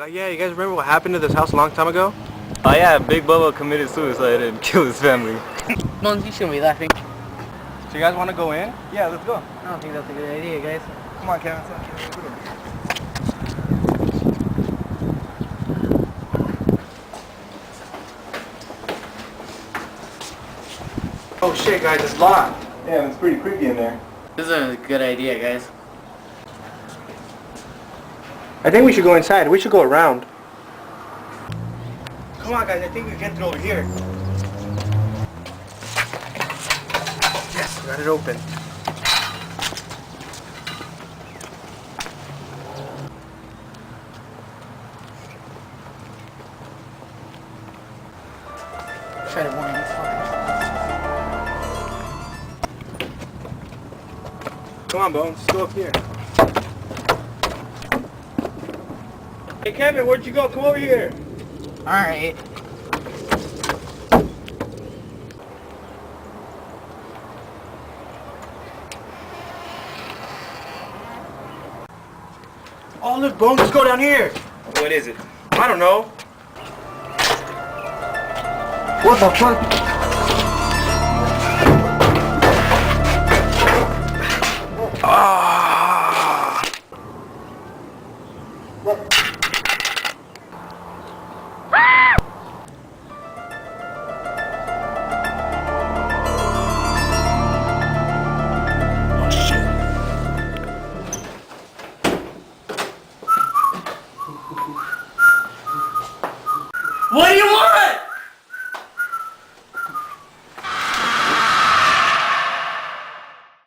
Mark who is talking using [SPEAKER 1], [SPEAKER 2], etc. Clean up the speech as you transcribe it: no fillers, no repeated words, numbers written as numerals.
[SPEAKER 1] Yeah, you guys remember what happened to this house a long time ago?
[SPEAKER 2] Oh yeah, Big Bubba committed suicide and killed his family.
[SPEAKER 3] Mons, you shouldn't be laughing.
[SPEAKER 1] So you guys want to go in? Yeah, let's go.
[SPEAKER 3] I don't think that's a good idea, guys.
[SPEAKER 1] Come on, Kevin. Oh shit, guys, it's locked.
[SPEAKER 2] Yeah, it's pretty creepy in there.
[SPEAKER 3] This isn't a good idea, guys.
[SPEAKER 1] I think we should go inside. We should go around. Come on, guys. I think we can get through over here. Yes, we got it open.
[SPEAKER 3] Try to warn these fuckers.
[SPEAKER 1] Come on, Bones. Let's go up here. Hey, Kevin, where'd you go? Come over here.
[SPEAKER 3] Alright.
[SPEAKER 1] Oh, look, Bones. Let's go down here.
[SPEAKER 2] What is it?
[SPEAKER 1] I don't know. What the fuck? Ah! Oh shit.
[SPEAKER 3] What do you want?